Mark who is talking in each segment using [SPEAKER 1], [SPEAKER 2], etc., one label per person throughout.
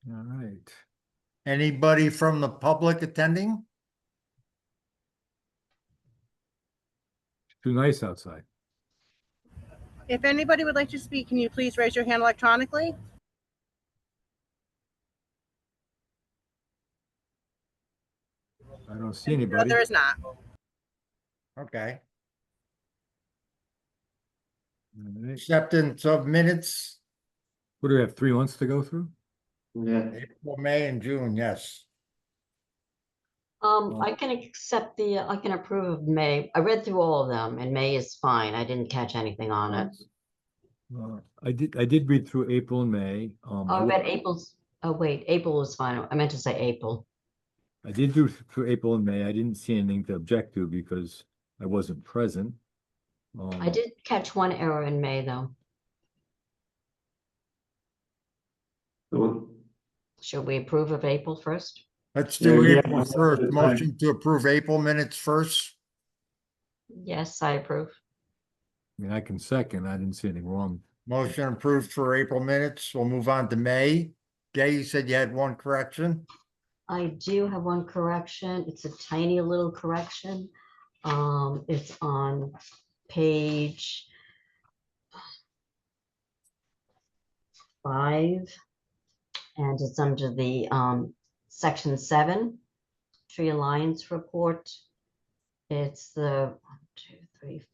[SPEAKER 1] All right.
[SPEAKER 2] Anybody from the public attending?
[SPEAKER 1] Too nice outside.
[SPEAKER 3] If anybody would like to speak, can you please raise your hand electronically?
[SPEAKER 1] I don't see
[SPEAKER 3] No,
[SPEAKER 1] anybody.
[SPEAKER 3] there is not.
[SPEAKER 2] Okay.
[SPEAKER 1] All right.
[SPEAKER 2] Acceptance of minutes,
[SPEAKER 1] What do we have, 3 months to go through?
[SPEAKER 2] April, May, and June, yes.
[SPEAKER 4] I can accept I can approve of May. I read through all of them and May is fine. I didn't catch anything on it.
[SPEAKER 1] I did read through April and May.
[SPEAKER 4] I read April's, oh wait, April was fine. I meant to say April.
[SPEAKER 1] I did do through April and May. I didn't see anything to object to because I wasn't present.
[SPEAKER 4] I did catch one error in May though. Should we approve of April first?
[SPEAKER 2] Let's do
[SPEAKER 5] Yeah,
[SPEAKER 2] April first. Motion to approve April minutes first.
[SPEAKER 4] Yes, I approve.
[SPEAKER 1] I mean, I can second. I didn't see anything wrong.
[SPEAKER 2] Motion approved for April minutes. We'll move on to May. Gay, you said you had one correction.
[SPEAKER 4] I do have one correction. It's a tiny little correction. It's on page 5, and it's under the section 7, Tree Alliance report. It's the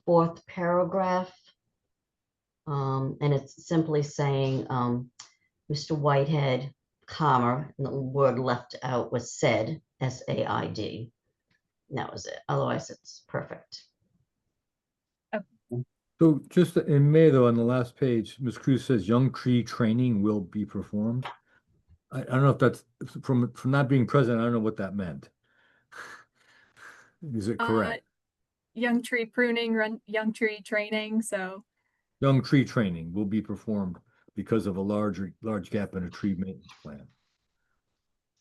[SPEAKER 4] 4th paragraph. And it's simply saying, Mr. Whitehead, comma, and the word left out was said, S-A-I-D. That was it. Otherwise, it's perfect.
[SPEAKER 1] So just in May, though, on the last page, Ms. Cruz says young tree training will be performed. I don't know if that's from not being present. I don't know what that meant. Is it correct?
[SPEAKER 6] Young tree pruning, young tree training. So
[SPEAKER 1] Young tree training will be performed because of a large gap in a tree maintenance plan.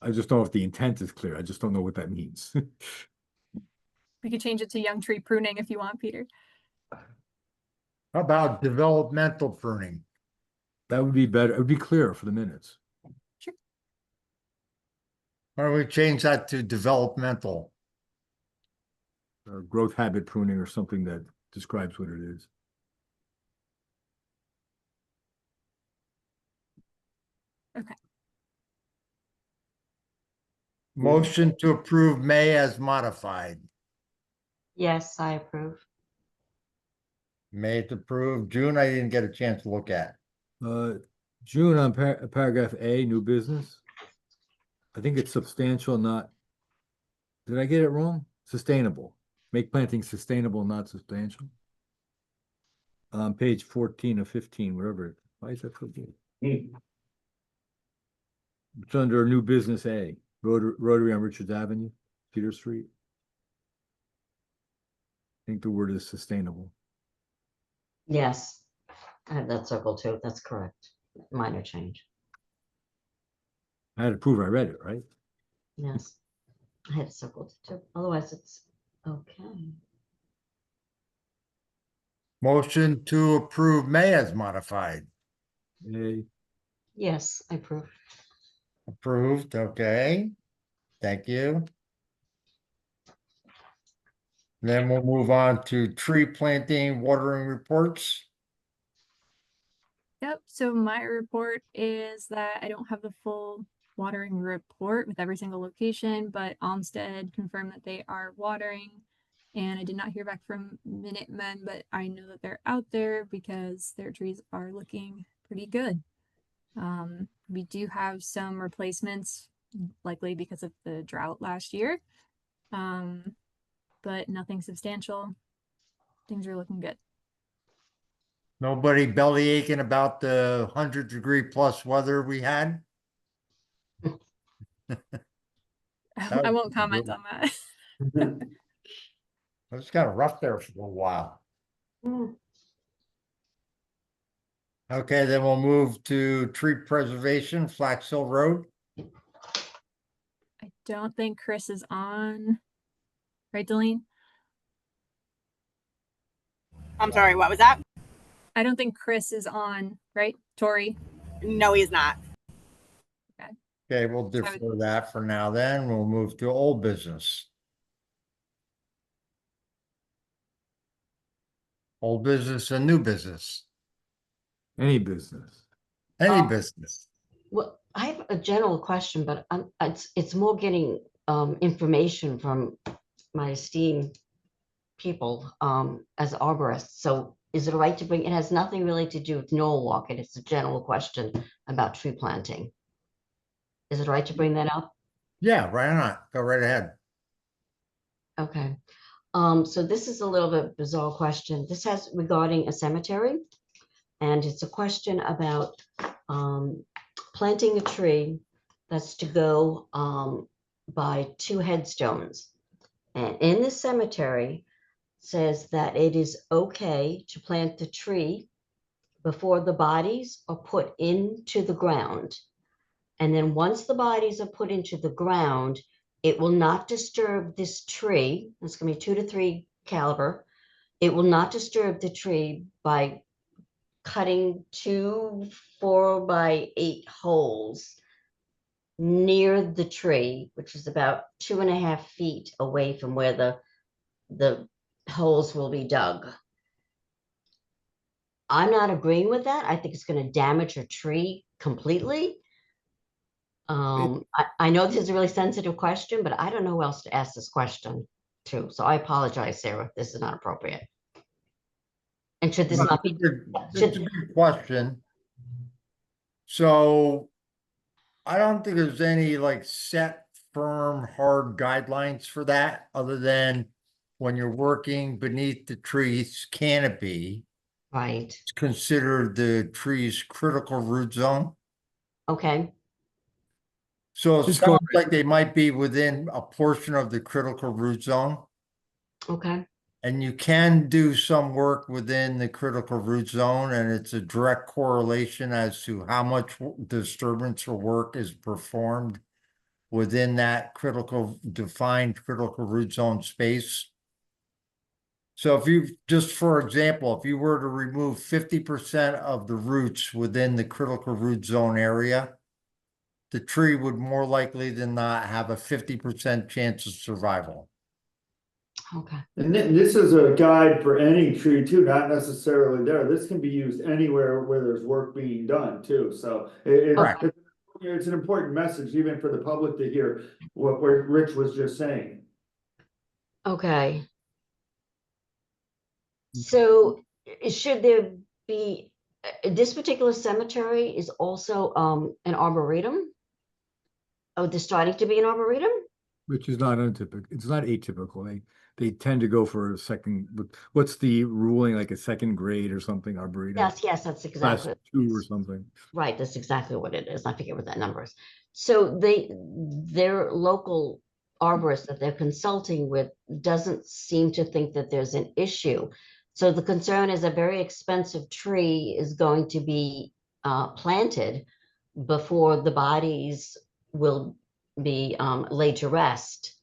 [SPEAKER 1] I just don't know if the intent is clear. I just don't know what that means.
[SPEAKER 6] we could change it to young tree pruning if you want, Peter.
[SPEAKER 2] How about developmental pruning?
[SPEAKER 1] That would be better. It would be clearer for the minutes.
[SPEAKER 2] Why don't we change that to developmental?
[SPEAKER 1] Or growth habit pruning or something that describes what it is.
[SPEAKER 6] Okay.
[SPEAKER 2] Motion to approve May as modified.
[SPEAKER 4] Yes, I approve.
[SPEAKER 2] May it's approved. June, I didn't get a chance to look at.
[SPEAKER 1] June on paragraph A, new business. I think it's substantial, not. Did I get it wrong? Sustainable. Make planting sustainable, not substantial. On page 14 of 15, wherever. Why is that so good? It's under new business A, Rotary on Richards Avenue, Peter Street. I think the word is sustainable.
[SPEAKER 4] Yes, I have that circle too. That's correct. Minor change.
[SPEAKER 1] I had to prove I read it, right?
[SPEAKER 4] Yes, I had it circled too. Otherwise, it's okay.
[SPEAKER 2] Motion to approve May as modified.
[SPEAKER 1] A,
[SPEAKER 4] Yes, I approve.
[SPEAKER 2] Approved, okay. Thank you. Then we'll move on to tree planting, watering reports.
[SPEAKER 6] Yep. So my report is that I don't have the full watering report with every single location, but Olmsted confirmed that they are watering. And I did not hear back from Minutemen, but I know that they're out there because their trees are looking pretty good. We do have some replacements, likely because of the drought last year, but nothing substantial. Things are looking good.
[SPEAKER 2] Nobody belly aching about the 100-degree plus weather we had?
[SPEAKER 6] I won't comment on that.
[SPEAKER 2] It was kind of rough there for a while. Okay, then we'll move to tree preservation, Flax Hill Road.
[SPEAKER 6] I don't think Chris is on. Right, Delene?
[SPEAKER 3] I'm sorry, what was that?
[SPEAKER 6] I don't think Chris is on, right? Tori?
[SPEAKER 3] No, he's not.
[SPEAKER 2] Okay, we'll defer that for now then. We'll move to old business. Old business and new business,
[SPEAKER 1] Any business.
[SPEAKER 2] any business.
[SPEAKER 4] Well, I have a general question, but it's more getting information from my esteemed people as arborists. So is it right to bring, it has nothing really to do with Norwalk, and it's a general question about tree planting. Is it right to bring that up?
[SPEAKER 2] Yeah, right on. Go right ahead.
[SPEAKER 4] Okay. So this is a little bit bizarre question. This has regarding a cemetery. And it's a question about planting a tree that's to go by 2 headstones. And in the cemetery says that it is okay to plant the tree before the bodies are put into the ground. And then once the bodies are put into the ground, it will not disturb this tree. It's going to be 2 to 3 caliber. It will not disturb the tree by cutting 2 4x8 holes near the tree, which is about 2.5 feet away from where the holes will be dug. I'm not agreeing with that. I think it's going to damage a tree completely. I know this is a really sensitive question, but I don't know who else to ask this question to. So I apologize, Sarah, if this is not appropriate. And should this
[SPEAKER 2] No,
[SPEAKER 4] not be,
[SPEAKER 2] It's a good question. So I don't think there's any like set, firm, hard guidelines for that, other than when you're working beneath the tree's canopy,
[SPEAKER 4] right?
[SPEAKER 2] it's considered the tree's critical root zone.
[SPEAKER 4] Okay,
[SPEAKER 2] So it
[SPEAKER 1] Just
[SPEAKER 2] sounds
[SPEAKER 1] go-
[SPEAKER 2] like they might be within a portion of the critical root zone.
[SPEAKER 4] okay,
[SPEAKER 2] And you can do some work within the critical root zone, and it's a direct correlation as to how much disturbance or work is performed within that defined critical root zone space. So if you, just for example, if you were to remove 50% of the roots within the critical root zone area, the tree would more likely than not have a 50% chance of survival.
[SPEAKER 4] okay.
[SPEAKER 5] And this is a guide for any tree too, not necessarily there. This can be used anywhere where there's work being done too. So
[SPEAKER 2] Correct.
[SPEAKER 5] it's an important message even for the public to hear what Rich was just saying.
[SPEAKER 4] Okay. So should there be, this particular cemetery is also an arboretum? Oh, there's starting to be an arboretum?
[SPEAKER 1] Which is not untypical. It's not atypical. They tend to go for a second, what's the ruling, like a second grade or something, arboretum?
[SPEAKER 4] Yes, that's
[SPEAKER 1] Class
[SPEAKER 4] exactly.
[SPEAKER 1] 2 or something.
[SPEAKER 4] Right, that's exactly what it is. I forget what that number is. So their local arborist that they're consulting with doesn't seem to think that there's an issue. So the concern is a very expensive tree is going to be planted before the bodies will be laid to rest.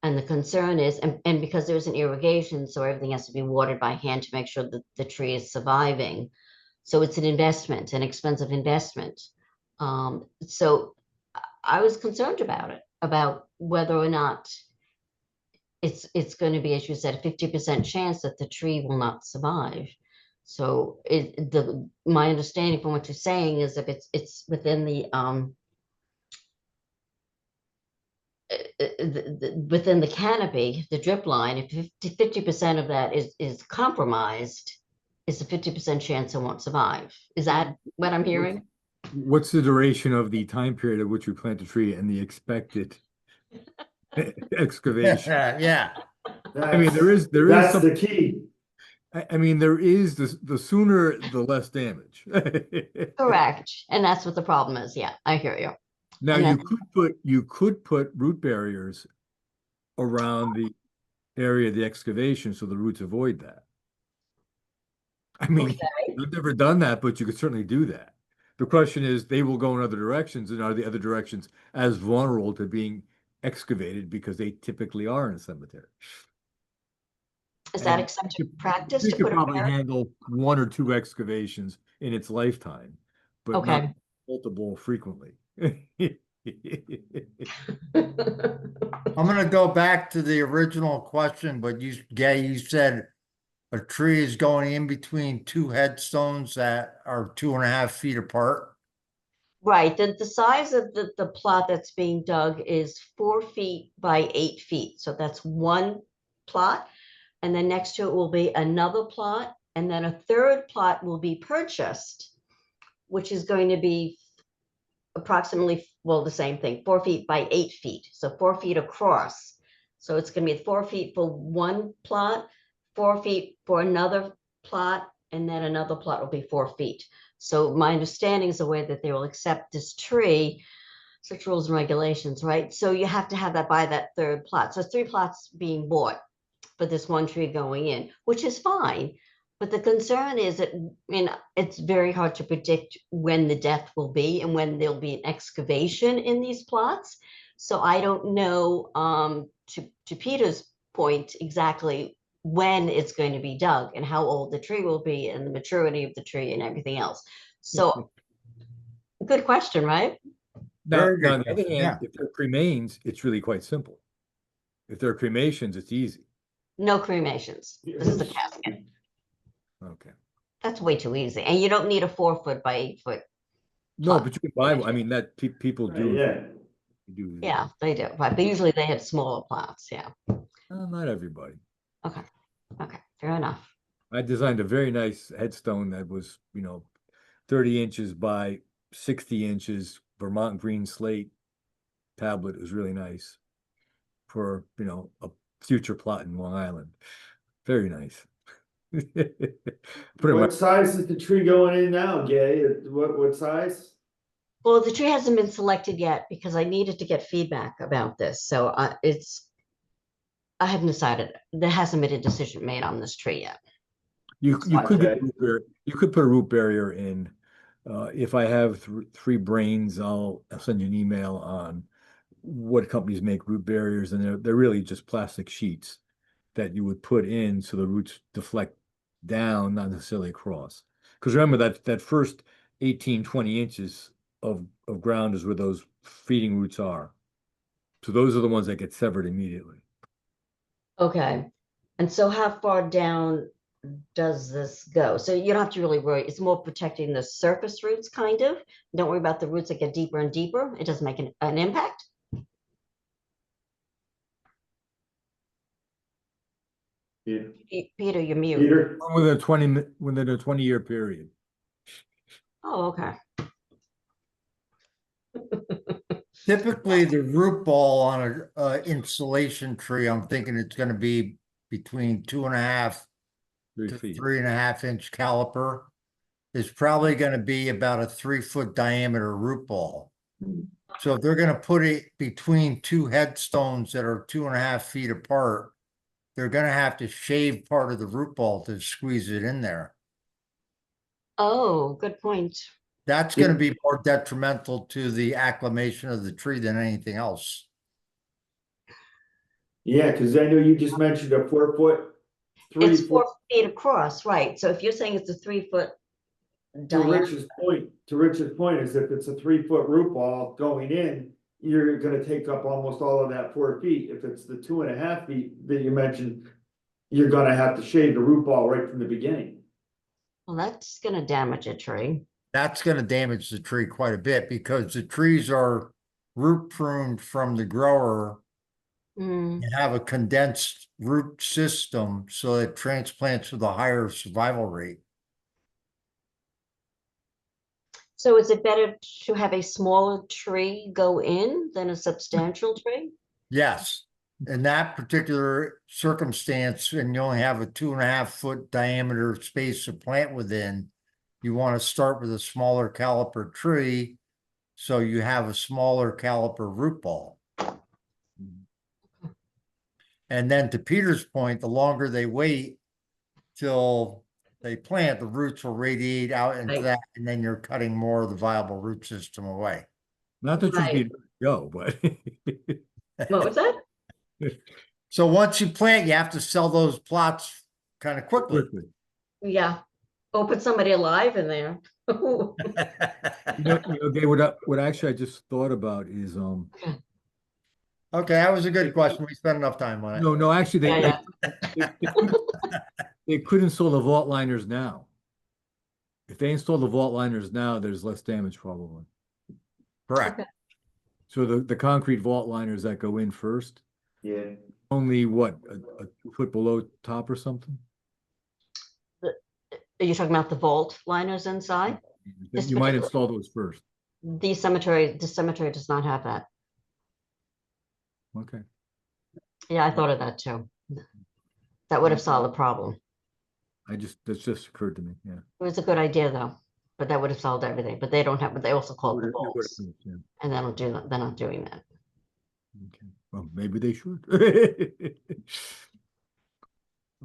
[SPEAKER 4] And the concern is, and because there's an irrigation, so everything has to be watered by hand to make sure that the tree is surviving. So it's an investment, an expensive investment. So I was concerned about it, about whether or not it's going to be, as you said, a 50% chance that the tree will not survive. So my understanding from what you're saying is if it's within within the canopy, the drip line, if 50% of that is compromised, it's a 50% chance it won't survive. Is that what I'm hearing?
[SPEAKER 1] What's the duration of the time period at which you plant a tree and the expected excavation?
[SPEAKER 2] Yeah.
[SPEAKER 1] I mean, there is
[SPEAKER 5] That's
[SPEAKER 1] some,
[SPEAKER 5] the key.
[SPEAKER 1] I mean, there is the sooner, the less damage.
[SPEAKER 4] Correct. And that's what the problem is. Yeah, I hear you.
[SPEAKER 1] Now,
[SPEAKER 4] And
[SPEAKER 1] you could put root barriers around the area of the excavation so the roots avoid that. I mean,
[SPEAKER 4] Okay.
[SPEAKER 1] I've never done that, but you could certainly do that. The question is, they will go in other directions, and are the other directions as vulnerable to being excavated because they typically are in a cemetery?
[SPEAKER 4] Is that
[SPEAKER 1] And
[SPEAKER 4] accepted practice
[SPEAKER 1] We
[SPEAKER 4] to
[SPEAKER 1] could
[SPEAKER 4] put a
[SPEAKER 1] probably
[SPEAKER 4] barrier?
[SPEAKER 1] handle 1 or 2 excavations in its lifetime, but not
[SPEAKER 4] Okay.
[SPEAKER 1] multiple frequently.
[SPEAKER 2] I'm gonna go back to the original question, but you said a tree is going in between two headstones that are 2.5 feet apart.
[SPEAKER 4] Right, the size of the plot that's being dug is 4 feet by 8 feet, so that's one plot. And then next to it will be another plot, and then a third plot will be purchased, which is going to be approximately, well, the same thing, 4 feet by 8 feet, so 4 feet across. So it's gonna be 4 feet for one plot, 4 feet for another plot, and then another plot will be 4 feet. So my understanding is the way that they will accept this tree, such rules and regulations, right? So you have to have that by that third plot. So 3 plots being bought for this one tree going in, which is fine. But the concern is that, it's very hard to predict when the death will be and when there'll be an excavation in these plots. So I don't know, to Peter's point, exactly when it's going to be dug and how old the tree will be and the maturity of the tree and everything else. So, good question, right?
[SPEAKER 1] Now,
[SPEAKER 2] Very
[SPEAKER 1] now,
[SPEAKER 2] good
[SPEAKER 1] on the other
[SPEAKER 2] question,
[SPEAKER 1] hand,
[SPEAKER 2] yeah.
[SPEAKER 1] if they're cremains, it's really quite simple. If they're cremations, it's easy.
[SPEAKER 4] No cremations. This is the casket.
[SPEAKER 1] Okay.
[SPEAKER 4] That's way too easy. And you don't need a 4 foot by 8 foot.
[SPEAKER 1] No,
[SPEAKER 4] Plot.
[SPEAKER 1] but you can buy, I mean, that people do.
[SPEAKER 5] Yeah,
[SPEAKER 1] Do.
[SPEAKER 4] Yeah, they do, but usually they have smaller plots, yeah.
[SPEAKER 1] Not everybody.
[SPEAKER 4] Okay, fair enough.
[SPEAKER 1] I designed a very nice headstone that was, 30 inches by 60 inches, Vermont green slate tablet. It was really nice for, a future plot in Long Island. Very nice. Put it in my,
[SPEAKER 5] what size is the tree going in now, Gay? What size?
[SPEAKER 4] Well, the tree hasn't been selected yet because I needed to get feedback about this, so I haven't decided. There hasn't been a decision made on this tree yet.
[SPEAKER 1] you could get
[SPEAKER 5] Okay.
[SPEAKER 1] you could put a root barrier in. If I have 3 brains, I'll send you an email on what companies make root barriers, and they're really just plastic sheets that you would put in so the roots deflect down, not necessarily across. Because remember that first 18, 20 inches of ground is where those feeding roots are. So those are the ones that get severed immediately.
[SPEAKER 4] Okay, and so how far down does this go? So you don't have to really worry. It's more protecting the surface roots, kind of. Don't worry about the roots that get deeper and deeper. It doesn't make an impact.
[SPEAKER 5] Yeah.
[SPEAKER 4] Peter, you're mute.
[SPEAKER 5] Peter?
[SPEAKER 1] Within a 20-year period.
[SPEAKER 4] Oh, okay.
[SPEAKER 2] Typically, the root ball on a insulation tree, I'm thinking it's gonna be between 2.5
[SPEAKER 1] 3
[SPEAKER 2] to
[SPEAKER 1] feet.
[SPEAKER 2] 3.5 inch caliper. Is probably gonna be about a 3 foot diameter root ball. So if they're gonna put it between two headstones that are 2.5 feet apart, they're gonna have to shave part of the root ball to squeeze it in there.
[SPEAKER 4] Oh, good point.
[SPEAKER 2] That's gonna be more detrimental to the acclimation of the tree than anything else.
[SPEAKER 5] Yeah, because I know you just mentioned a 4 foot,
[SPEAKER 4] It's
[SPEAKER 5] 3
[SPEAKER 4] 4
[SPEAKER 5] foot.
[SPEAKER 4] feet across, right? So if you're saying it's a 3 foot
[SPEAKER 5] To
[SPEAKER 4] diameter,
[SPEAKER 5] Rich's point is if it's a 3 foot root ball going in, you're gonna take up almost all of that 4 feet. If it's the 2.5 feet that you mentioned, you're gonna have to shave the root ball right from the beginning.
[SPEAKER 4] well, that's gonna damage a tree.
[SPEAKER 2] That's gonna damage the tree quite a bit because the trees are root pruned from the grower
[SPEAKER 4] Mm,
[SPEAKER 2] and have a condensed root system, so it transplants with a higher survival rate.
[SPEAKER 4] So is it better to have a smaller tree go in than a substantial tree?
[SPEAKER 2] Yes, in that particular circumstance, and you only have a 2.5 foot diameter space to plant within, you want to start with a smaller caliper tree, so you have a smaller caliper root ball. And then to Peter's point, the longer they wait till they plant, the roots will radiate out into
[SPEAKER 4] Right.
[SPEAKER 2] that, and then you're cutting more of the viable root system away.
[SPEAKER 1] Not that
[SPEAKER 4] Right.
[SPEAKER 1] you'd be go, but
[SPEAKER 4] What was that?
[SPEAKER 2] So once you plant, you have to sell those plots kind of quickly.
[SPEAKER 1] quickly.
[SPEAKER 4] Yeah. Go put somebody alive in there.
[SPEAKER 1] Gay, what actually I just thought about is,
[SPEAKER 2] Okay, that was a good question. We spent enough time on it.
[SPEAKER 1] no, actually,
[SPEAKER 4] Yeah,
[SPEAKER 1] they could install the vault liners now. If they install the vault liners now, there's less damage probably.
[SPEAKER 2] Correct.
[SPEAKER 4] Okay.
[SPEAKER 1] So the concrete vault liners that go in first,
[SPEAKER 5] Yeah,
[SPEAKER 1] only what, a 2 foot below top or something?
[SPEAKER 4] Are you talking about the vault liners inside? This
[SPEAKER 1] You might
[SPEAKER 4] particular-
[SPEAKER 1] install those first.
[SPEAKER 4] The cemetery does not have that.
[SPEAKER 1] Okay.
[SPEAKER 4] Yeah, I thought of that too. That would have solved the problem.
[SPEAKER 1] That's just occurred to me, yeah.
[SPEAKER 4] It was a good idea though, but that would have solved everything. But they don't have, but they also call it the
[SPEAKER 1] It would've-
[SPEAKER 4] vaults.
[SPEAKER 1] yeah.
[SPEAKER 4] And they don't do that. They're not doing that.
[SPEAKER 1] Okay, well, maybe they should.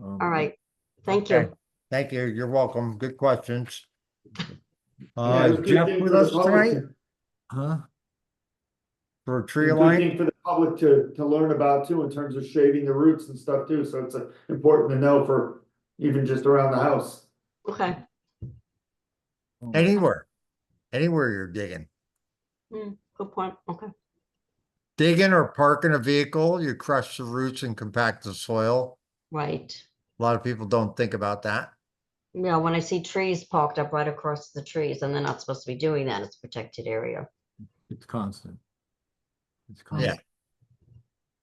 [SPEAKER 4] All right. Thank
[SPEAKER 2] Okay.
[SPEAKER 4] you.
[SPEAKER 2] Thank you. You're welcome. Good questions.
[SPEAKER 5] Yeah, it was a good
[SPEAKER 2] Jeff
[SPEAKER 5] thing
[SPEAKER 2] with
[SPEAKER 5] for the
[SPEAKER 2] us
[SPEAKER 5] public
[SPEAKER 2] tonight
[SPEAKER 5] to-
[SPEAKER 1] Huh?
[SPEAKER 2] for
[SPEAKER 5] It's
[SPEAKER 2] tree
[SPEAKER 5] a good
[SPEAKER 2] line?
[SPEAKER 5] thing for the public to learn about too, in terms of shaving the roots and stuff too, so it's important to know for even just around the house.
[SPEAKER 4] Okay.
[SPEAKER 2] Anywhere you're digging.
[SPEAKER 4] Good point. Okay.
[SPEAKER 2] Digging or parking a vehicle, you crush the roots and compact the soil.
[SPEAKER 4] Right.
[SPEAKER 2] A lot of people don't think about that.
[SPEAKER 4] Yeah, when I see trees parked up right across the trees and they're not supposed to be doing that, it's a protected area.
[SPEAKER 1] It's constant. It's
[SPEAKER 2] Yeah.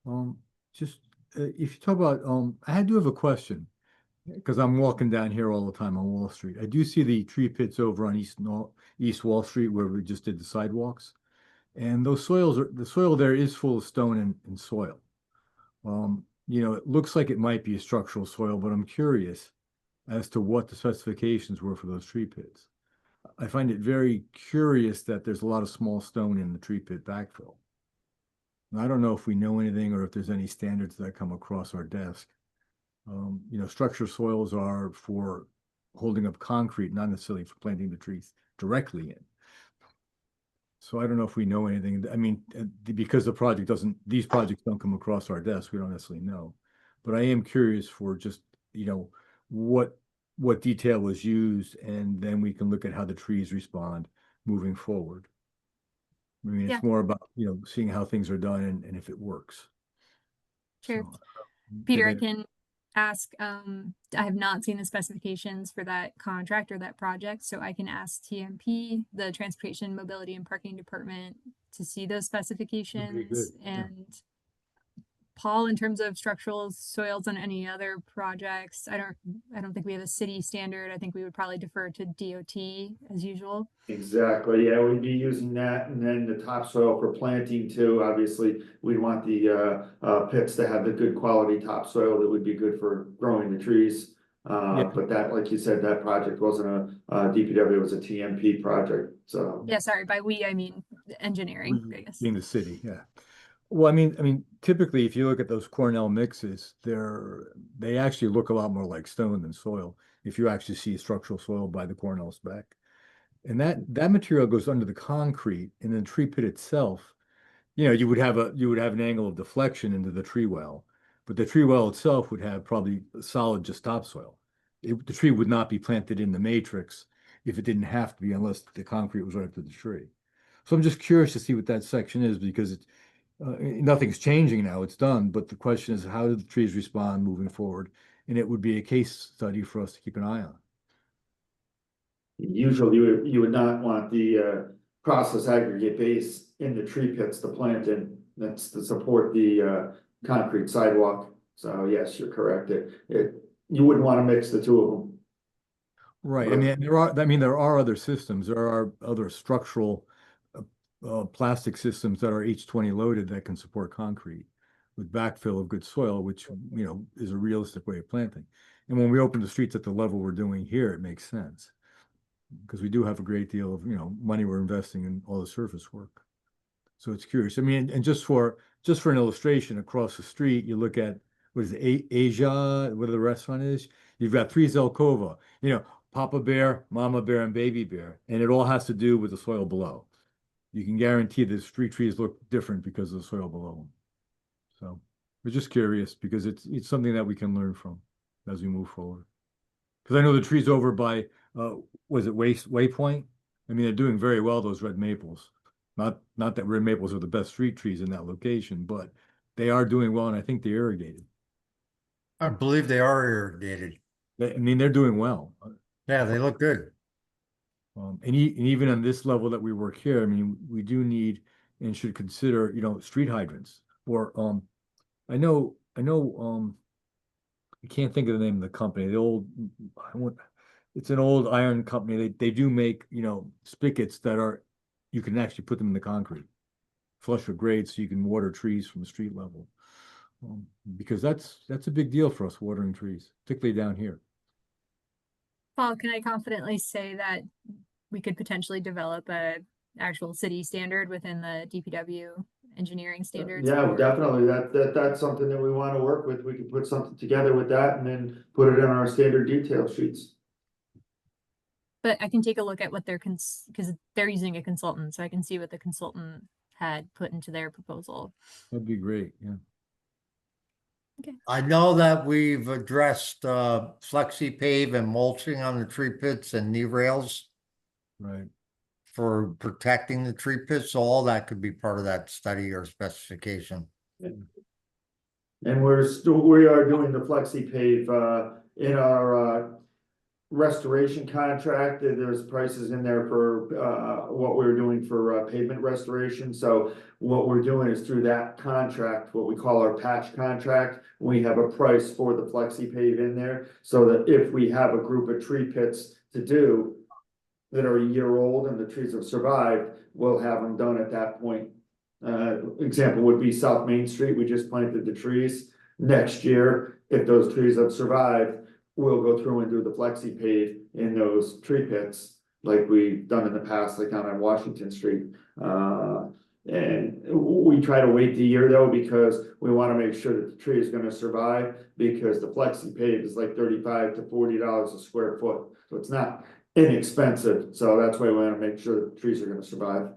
[SPEAKER 1] constant. Just, if you talk about, I do have a question. Because I'm walking down here all the time on Wall Street. I do see the tree pits over on East Wall Street where we just did the sidewalks. And the soil there is full of stone and soil. It looks like it might be a structural soil, but I'm curious as to what the specifications were for those tree pits. I find it very curious that there's a lot of small stone in the tree pit backfill. And I don't know if we know anything or if there's any standards that come across our desk. Structural soils are for holding up concrete, not necessarily for planting the trees directly in. So I don't know if we know anything. I mean, because these projects don't come across our desk, we don't necessarily know. But I am curious for just, what detail was used, and then we can look at how the trees respond moving forward. I mean,
[SPEAKER 6] Yeah.
[SPEAKER 1] it's more about, seeing how things are done and if it works.
[SPEAKER 6] Sure.
[SPEAKER 1] So,
[SPEAKER 6] Peter, I
[SPEAKER 1] did
[SPEAKER 6] can ask, I have not seen the specifications for that contract or that project, so I can ask TMP, the Transportation, Mobility and Parking Department, to see those specifications.
[SPEAKER 1] yeah.
[SPEAKER 6] And Paul, in terms of structural soils on any other projects, I don't think we have a city standard. I think we would probably defer to DOT as usual.
[SPEAKER 5] Exactly, yeah, we'd be using that, and then the topsoil for planting too, obviously, we'd want the pits to have the good quality topsoil that would be good for growing the trees.
[SPEAKER 1] Yeah.
[SPEAKER 5] But that, like you said, that project wasn't a DPW, it was a TMP project, so.
[SPEAKER 6] Yeah, sorry, by we, I mean engineering, I guess.
[SPEAKER 1] In the city, yeah. Well, I mean, typically, if you look at those Cornell mixes, they actually look a lot more like stone than soil. If you actually see structural soil by the Cornell spec, and that material goes under the concrete, and then the tree pit itself, you would have an angle of deflection into the tree well, but the tree well itself would have probably solid just topsoil. The tree would not be planted in the matrix if it didn't have to be, unless the concrete was right up to the tree. So I'm just curious to see what that section is, because nothing's changing now, it's done, but the question is, how do the trees respond moving forward? And it would be a case study for us to keep an eye on.
[SPEAKER 5] Usually, you would not want the process aggregate base in the tree pits to plant in, that's to support the concrete sidewalk. So yes, you're correct, you wouldn't want to mix the two of them.
[SPEAKER 1] Right, I mean, there are other systems, there are other structural plastic systems that are H20 loaded that can support concrete with backfill of good soil, which, is a realistic way of planting. And when we open the streets at the level we're doing here, it makes sense. Because we do have a great deal of, money we're investing in all the surface work. So it's curious. I mean, and just for an illustration, across the street, you look at, what is it, Asia, where the restaurant is? You've got 3 Zelkova, Papa Bear, Mama Bear, and Baby Bear. And it all has to do with the soil below. You can guarantee the street trees look different because of the soil below them. So we're just curious, because it's something that we can learn from as we move forward. Because I know the trees over by Was it Waypoint? I mean, they're doing very well, those red maples. Not that red maples are the best street trees in that location, but they are doing well, and I think they're irrigated.
[SPEAKER 2] I believe they are irrigated.
[SPEAKER 1] I mean, they're doing well.
[SPEAKER 2] Yeah, they look good.
[SPEAKER 1] And even on this level that we work here, I mean, we do need and should consider, street hydrants or, I know, I can't think of the name of the company, it's an old iron company. They do make, spigots that you can actually put them in the concrete, flush or grade, so you can water trees from street level. Because that's a big deal for us, watering trees, particularly down here.
[SPEAKER 6] Paul, can I confidently say that we could potentially develop a actual city standard within the DPW engineering standards?
[SPEAKER 5] Yeah,
[SPEAKER 6] for-
[SPEAKER 5] definitely. That's something that we want to work with. We can put something together with that and then put it in our standard detail sheets.
[SPEAKER 6] But I can take a look at what their because they're using a consultant, so I can see what the consultant had put into their proposal.
[SPEAKER 1] That'd be great, yeah.
[SPEAKER 2] I know that we've addressed flexi pave and mulching on the tree pits and knee rails
[SPEAKER 1] Right.
[SPEAKER 2] for protecting the tree pits, so all that could be part of that study or specification.
[SPEAKER 5] And we are doing the flexi pave, in our, restoration contract. There's prices in there for, what we're doing for, pavement restoration. So what we're doing is through that contract, what we call our patch contract, we have a price for the flexi pave in there. So that if we have a group of tree pits to do that are a year old and the trees have survived, we'll have them done at that point. Example would be South Main Street. We just planted the trees. Next year, if those trees have survived, we'll go through and do the flexi pave in those tree pits like we've done in the past, like down on Washington Street. And we try to wait the year though, because we want to make sure that the tree is going to survive, because the flexi pave is like $35 to $40 a square foot. So it's not inexpensive. So that's why we want to make sure that the trees are going to survive.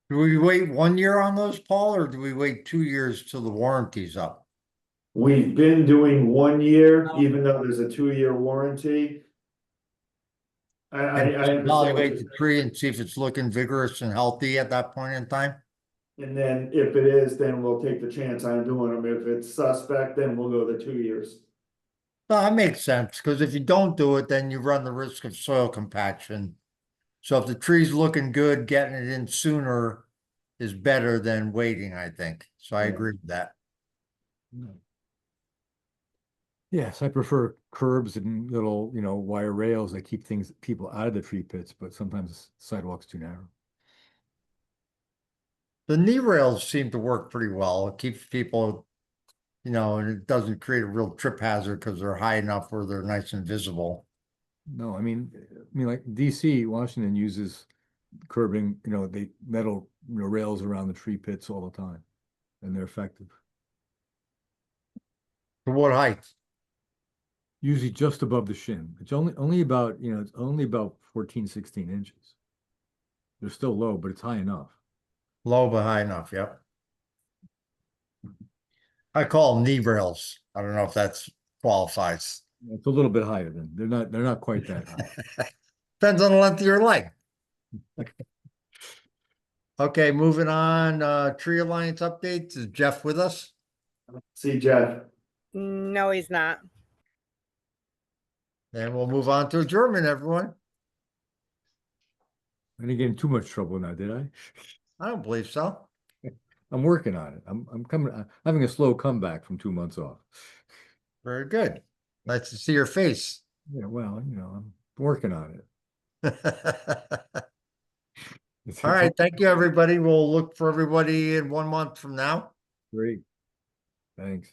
[SPEAKER 2] Do we wait 1 year on those, Paul, or do we wait 2 years till the warranty's up?
[SPEAKER 5] We've been doing 1 year, even though there's a 2-year warranty. I understand what
[SPEAKER 2] Evaluate
[SPEAKER 5] you're
[SPEAKER 2] the tree and see if it's looking vigorous and healthy at that point in time?
[SPEAKER 5] And then if it is, then we'll take the chance on doing them. If it's suspect, then we'll go the 2 years.
[SPEAKER 2] No, that makes sense, because if you don't do it, then you run the risk of soil compaction. So if the tree's looking good, getting it in sooner is better than waiting, I think. So I
[SPEAKER 5] Yeah.
[SPEAKER 2] agree with that.
[SPEAKER 1] Yes, I prefer curbs and little, wire rails that keep people out of the tree pits, but sometimes sidewalks too narrow.
[SPEAKER 2] The knee rails seem to work pretty well. It keeps people, and it doesn't create a real trip hazard because they're high enough where they're nice and visible.
[SPEAKER 1] No, I mean, like DC, Washington uses curbing, they metal, rails around the tree pits all the time, and they're effective.
[SPEAKER 2] To what height?
[SPEAKER 1] Usually just above the shin. It's only about, it's only about 14, 16 inches. They're still low, but it's high enough.
[SPEAKER 2] Low but high enough, yep. I call them knee rails. I don't know if that's qualifies.
[SPEAKER 1] It's a little bit higher than, they're not quite that high.
[SPEAKER 2] Depends on the length of your leg. Okay, moving on, Tree Alliance updates. Is Jeff with us?
[SPEAKER 5] See, Jeff.
[SPEAKER 3] No, he's not.
[SPEAKER 2] Then we'll move on to adjournment, everyone.
[SPEAKER 1] I didn't get in too much trouble now, did I?
[SPEAKER 2] I don't believe so.
[SPEAKER 1] I'm working on it. I'm having a slow comeback from 2 months off.
[SPEAKER 2] Very good. Nice to see your face.
[SPEAKER 1] Yeah, well, I'm working on it.
[SPEAKER 2] All right, thank you, everybody. We'll look for everybody in 1 month from now.
[SPEAKER 1] Great. Thanks.